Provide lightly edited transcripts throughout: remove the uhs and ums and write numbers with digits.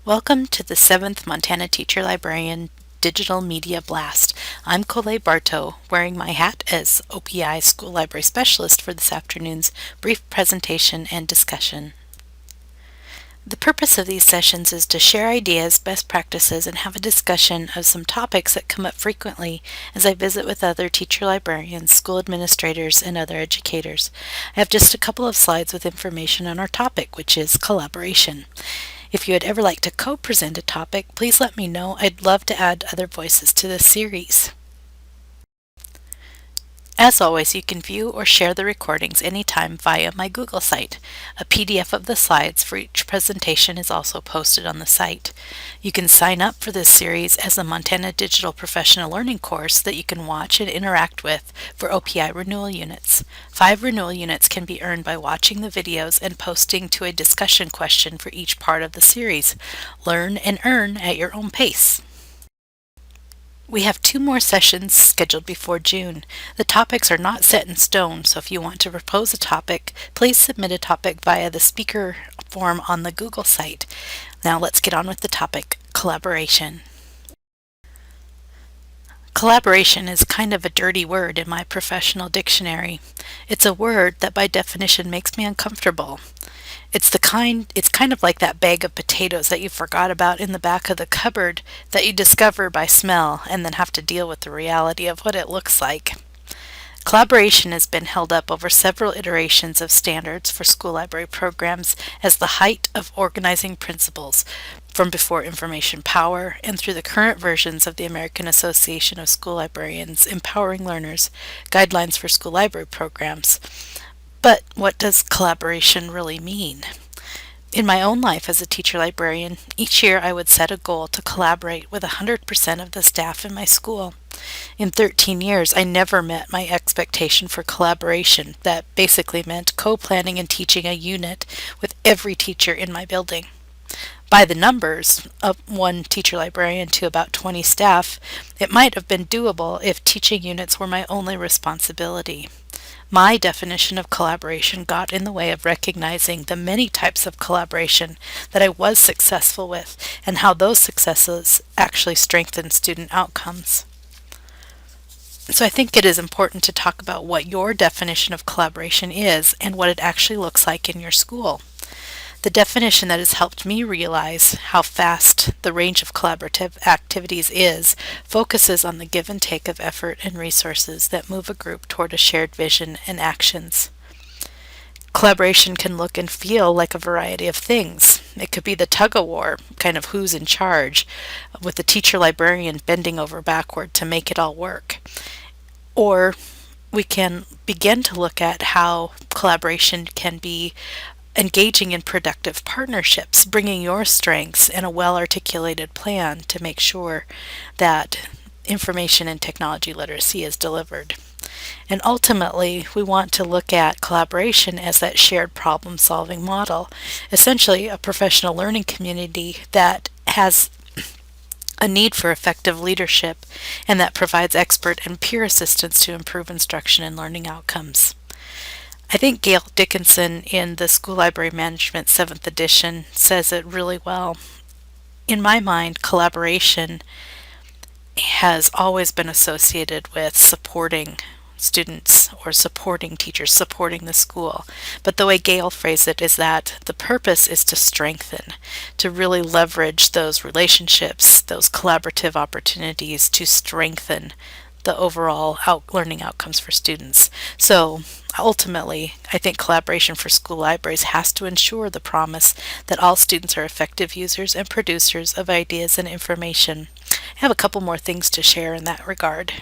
Welcome to the 7th Montana Teacher Librarian Digital Media Blast. I'm Colette Bartow, wearing my hat as OPI School Library Specialist for this afternoon's brief presentation and discussion. The purpose of these sessions is to share ideas, best practices, and have a discussion of some topics that come up frequently as I visit with other teacher librarians, school administrators, and other educators. I have just a couple of slides with information on our topic, which is collaboration. If you would ever like to co-present a topic, please let me know. I'd love to add other voices to this series. As always, you can view or share the recordings anytime via my Google site. A PDF of the slides for each presentation is also posted on the site. You can sign up for this series as a Montana Digital Professional Learning course that you can watch and interact with for OPI renewal units. 5 renewal units can be earned by watching the videos and posting to a discussion question for each part of the series. Learn and earn at your own pace. We have 2 more sessions scheduled before June. The topics are not set in stone, so if you want to propose a topic, please submit a topic via the speaker form on the Google site. Now let's get on with the topic, collaboration. Collaboration is kind of a dirty word in my professional dictionary. It's a word that by definition makes me uncomfortable. It's kind of like that bag of potatoes that you forgot about in the back of the cupboard that you discover by smell and then have to deal with the reality of what it looks like. Collaboration has been held up over several iterations of standards for school library programs as the height of organizing principles, from before information power and through the current versions of the American Association of School Librarians Empowering Learners Guidelines for School Library Programs. But what does collaboration really mean? In my own life as a teacher librarian, each year I would set a goal to collaborate with 100% of the staff in my school. In 13 years, I never met my expectation for collaboration. That basically meant co-planning and teaching a unit with every teacher in my building. By the numbers of 1 teacher librarian to about 20 staff, it might have been doable if teaching units were my only responsibility. My definition of collaboration got in the way of recognizing the many types of collaboration that I was successful with and how those successes actually strengthen student outcomes. So I think it is important to talk about what your definition of collaboration is and what it actually looks like in your school. The definition that has helped me realize how vast the range of collaborative activities is focuses on the give and take of effort and resources that move a group toward a shared vision and actions. Collaboration can look and feel like a variety of things. It could be the tug-of-war, kind of who's in charge, with the teacher librarian bending over backward to make it all work. Or we can begin to look at how collaboration can be engaging in productive partnerships, bringing your strengths and a well-articulated plan to make sure that information and technology literacy is delivered. And ultimately, we want to look at collaboration as that shared problem-solving model, essentially a professional learning community that has a need for effective leadership and that provides expert and peer assistance to improve instruction and learning outcomes. I think Gail Dickinson in the School Library Management 7th edition says it really well. In my mind, collaboration has always been associated with supporting students or supporting teachers, supporting the school. But the way Gail phrased it is that the purpose is to strengthen, to really leverage those relationships, those collaborative opportunities to strengthen the overall learning outcomes for students. So ultimately, I think collaboration for school libraries has to ensure the promise that all students are effective users and producers of ideas and information. I have a couple more things to share in that regard.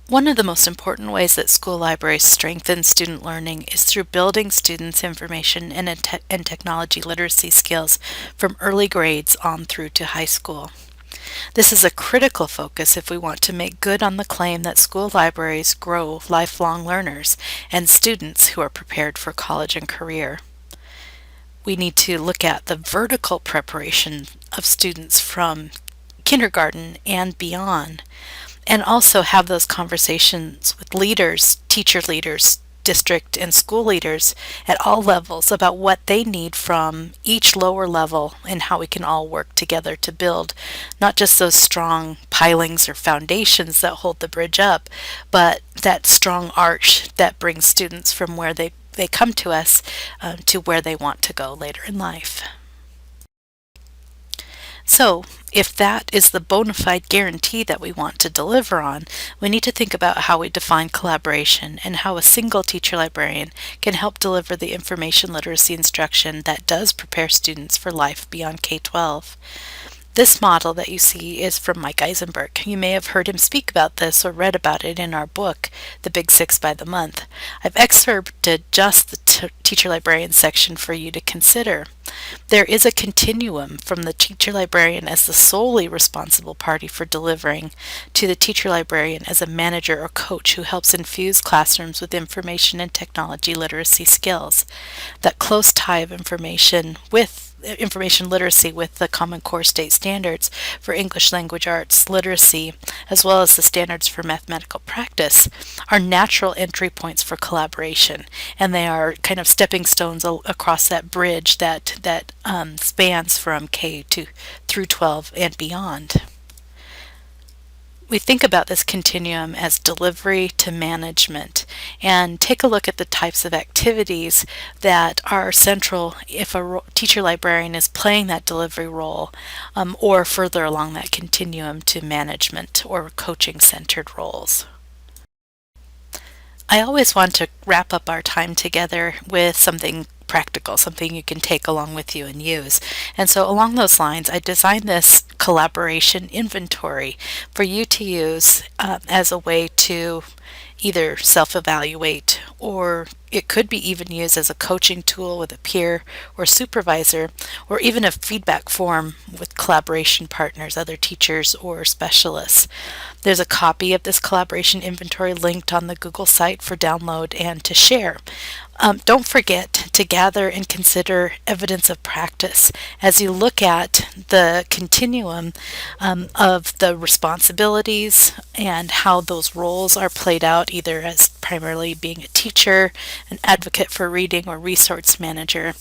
One of the most important ways that school libraries strengthen student learning is through building students' information and technology literacy skills from early grades on through to high school. This is a critical focus if we want to make good on the claim that school libraries grow lifelong learners and students who are prepared for college and career. We need to look at the vertical preparation of students from kindergarten and beyond, and also have those conversations with leaders, teacher leaders, district and school leaders at all levels about what they need from each lower level and how we can all work together to build not just those strong pilings or foundations that hold the bridge up, but that strong arch that brings students from where they come to us to where they want to go later in life. So, if that is the bona fide guarantee that we want to deliver on, we need to think about how we define collaboration and how a single teacher librarian can help deliver the information literacy instruction that does prepare students for life beyond K-12. This model that you see is from Mike Eisenberg. You may have heard him speak about this or read about it in our book, The Big Six by the Month. I've excerpted just the teacher librarian section for you to consider. There is a continuum from the teacher librarian as the solely responsible party for delivering to the teacher librarian as a manager or coach who helps infuse classrooms with information and technology literacy skills. That close tie of information literacy with the Common Core state standards for English language arts literacy, as well as the standards for mathematical practice, are natural entry points for collaboration, and they are kind of stepping stones across that bridge that spans from K to through 12 and beyond. We think about this continuum as delivery to management, and take a look at the types of activities that are central if a teacher librarian is playing that delivery role, or further along that continuum to management or coaching centered roles. I always want to wrap up our time together with something practical, something you can take along with you and use. And so along those lines, I designed this collaboration inventory for you to use as a way to either self-evaluate, or it could be even used as a coaching tool with a peer or supervisor, or even a feedback form with collaboration partners, other teachers or specialists. There's a copy of this collaboration inventory linked on the Google site for download and to share. Don't forget to gather and consider evidence of practice as you look at the continuum of the responsibilities and how those roles are played out, either as primarily being a teacher, an advocate for reading, or resource manager.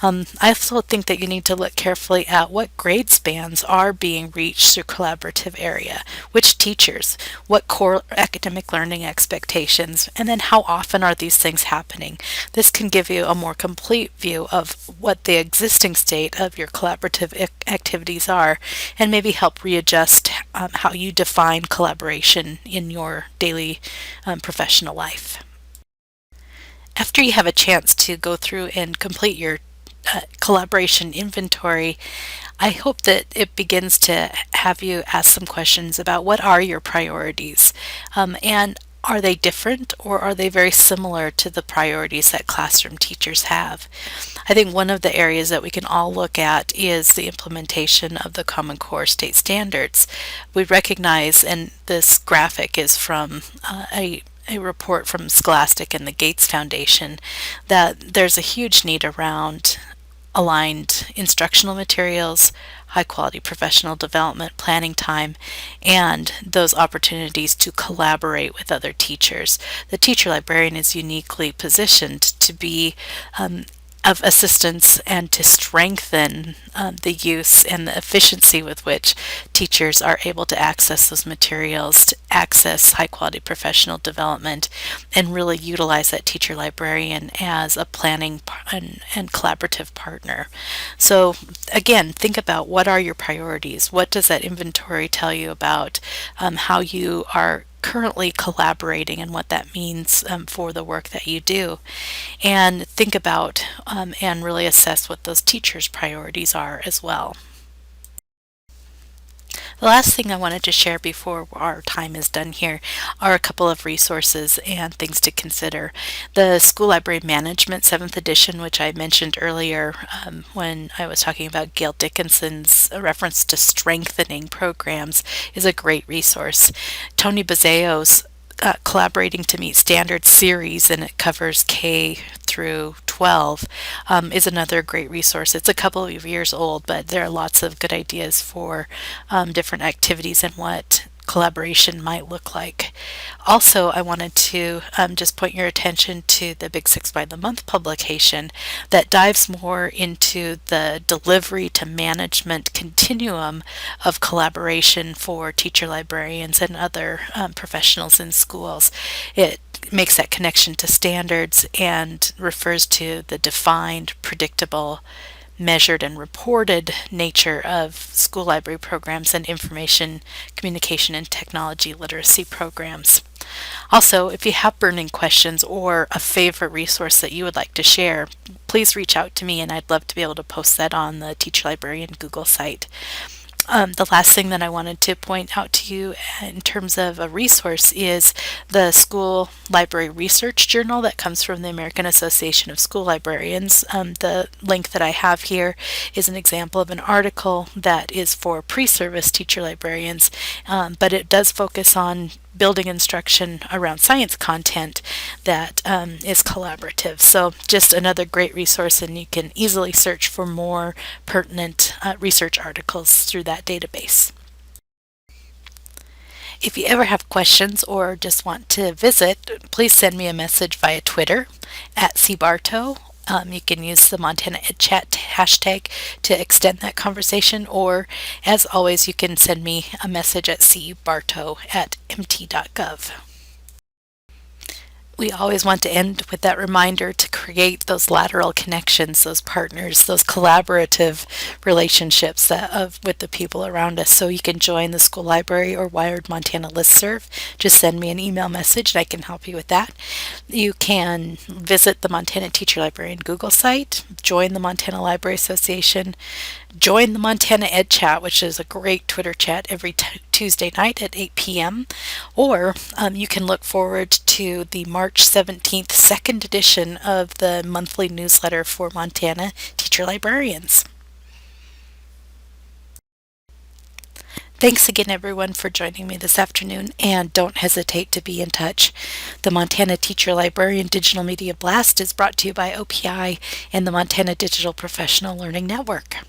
I also think that you need to look carefully at what grade spans are being reached through collaborative area, which teachers, what core academic learning expectations, and then how often are these things happening. This can give you a more complete view of what the existing state of your collaborative activities are, and maybe help readjust how you define collaboration in your daily professional life. After you have a chance to go through and complete your collaboration inventory, I hope that it begins to have you ask some questions about what are your priorities, and are they different, or are they very similar to the priorities that classroom teachers have? I think one of the areas that we can all look at is the implementation of the Common Core state standards. We recognize, and this graphic is from a report from Scholastic and the Gates Foundation, that there's a huge need around aligned instructional materials, high quality professional development, planning time, and those opportunities to collaborate with other teachers. The teacher librarian is uniquely positioned to be of assistance and to strengthen the use and the efficiency with which teachers are able to access those materials, to access high quality professional development, and really utilize that teacher librarian as a planning and collaborative partner. So again, think about what are your priorities? What does that inventory tell you about how you are currently collaborating and what that means for the work that you do, and think about and really assess what those teachers' priorities are as well. The last thing I wanted to share before our time is done here are a couple of resources and things to consider. The School Library Management 7th edition, which I mentioned earlier when I was talking about Gail Dickinson's reference to strengthening programs, is a great resource. Tony Bazzaio's Collaborating to Meet Standards series, and it covers K through 12, is another great resource. It's a couple of years old, but there are lots of good ideas for different activities and what collaboration might look like. Also, I wanted to just point your attention to the Big Six by the Month publication that dives more into the delivery to management continuum of collaboration for teacher librarians and other professionals in schools. It makes that connection to standards and refers to the defined, predictable, measured, and reported nature of school library programs and information, communication, and technology literacy programs. Also, if you have burning questions or a favorite resource that you would like to share, please reach out to me and I'd love to be able to post that on the Teacher Librarian Google site. The last thing that I wanted to point out to you in terms of a resource is the School Library Research Journal that comes from the American Association of School Librarians. The link that I have here is an example of an article that is for pre-service teacher librarians, but it does focus on building instruction around science content that is collaborative. So just another great resource, and you can easily search for more pertinent research articles through that database. If you ever have questions or just want to visit, please send me a message via Twitter at cbarto. You can use the Montana EdChat hashtag to extend that conversation, or as always, you can send me a message at cbarto@mt.gov. We always want to end with that reminder to create those lateral connections, those partners, those collaborative relationships with the people around us. So you can join the school library or Wired Montana listserv. Just send me an email message and I can help you with that. You can visit the Montana Teacher Librarian Google site, join the Montana Library Association, join the Montana Ed Chat, which is a great Twitter chat every Tuesday night at 8 p.m. Or you can look forward to the March 17th second edition of the monthly newsletter for Montana teacher librarians. Thanks again, everyone, for joining me this afternoon, and don't hesitate to be in touch. The Montana Teacher Librarian Digital Media Blast is brought to you by OPI and the Montana Digital Professional Learning Network.